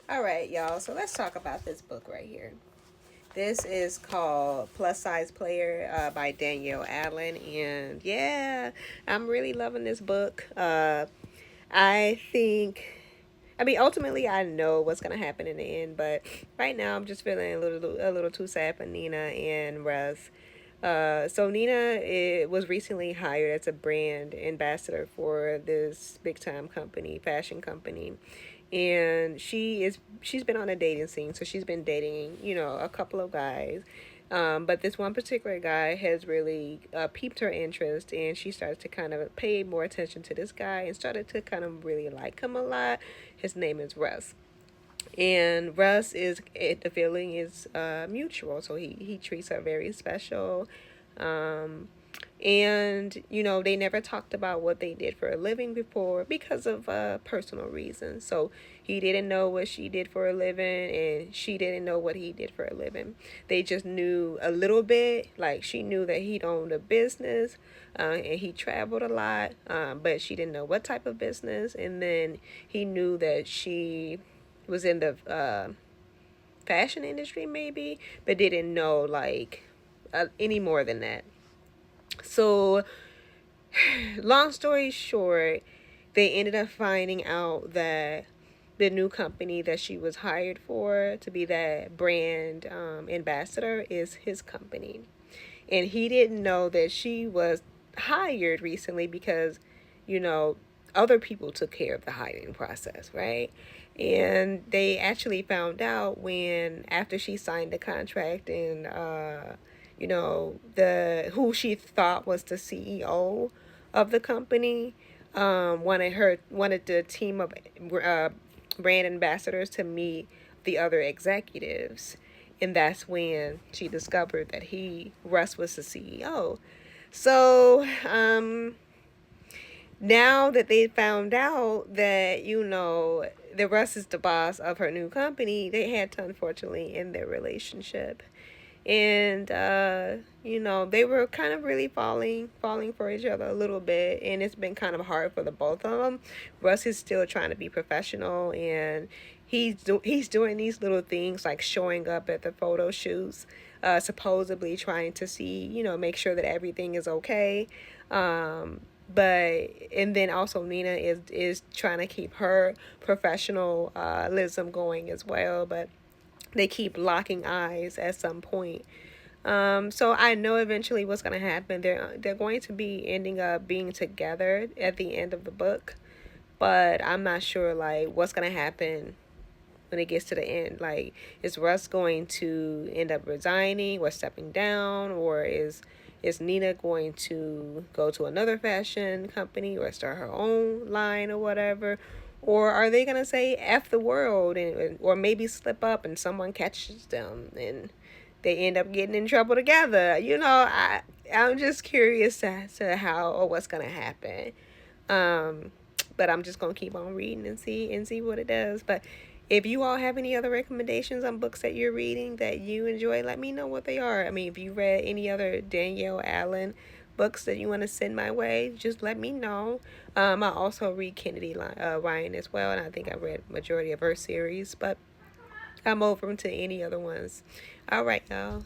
All right, y'all. So let's talk about this book right here. This is called Plus Size Player by Danielle Allen. And yeah, I'm really loving this book. I think, I mean, ultimately, I know what's going to happen in the end, but right now I'm just feeling a little too sad for Nina and Russ. So Nina was recently hired as a brand ambassador for this big time company, fashion company, and she's been on a dating scene. So she's been dating, a couple of guys. But this one particular guy has really piqued her interest, and she started to kind of pay more attention to this guy and started to kind of really like him a lot. His name is Russ, and the feeling is mutual. So he treats her very special. Um, and they never talked about what they did for a living before because of personal reasons. So he didn't know what she did for a living, and she didn't know what he did for a living. They just knew a little bit. Like, she knew that he'd owned a business, and he traveled a lot, but she didn't know what type of business. And then he knew that she was in the fashion industry maybe, but didn't know like any more than that. So long story short, they ended up finding out that the new company that she was hired for to be that brand ambassador is his company. And he didn't know that she was hired recently because, you know, other people took care of the hiring process, right? And they actually found out when, after she signed the contract, and the who she thought was the CEO of the company wanted the team of uh, brand ambassadors to meet the other executives, and that's when she discovered that Russ was the CEO. So now that they found out that that Russ is the boss of her new company, they had to unfortunately end their relationship. And they were kind of really falling for each other a little bit, and it's been kind of hard for the both of them. Russ is still trying to be professional, and he's doing these little things like showing up at the photo shoots, supposedly trying to see, make sure that everything is okay. But and then also Nina is trying to keep her professionalism going as well, but they keep locking eyes at some point. So I know eventually what's gonna happen. They're going to be ending up being together at the end of the book, but I'm not sure like what's gonna happen when it gets to the end. Like, is Russ going to end up resigning or stepping down, or is Nina going to go to another fashion company or start her own line or whatever? Or are they going to say F the world, or maybe slip up and someone catches them and they end up getting in trouble together? I'm just curious as to how or what's going to happen. Um, but I'm just gonna keep on reading and see what it does. But if you all have any other recommendations on books that you're reading that you enjoy, let me know what they are. I mean, if you read any other Danielle Allen books that you want to send my way, just let me know. I also read Kennedy Ryan as well, and I think I read majority of her series, but I'm open to any other ones. All right, y'all.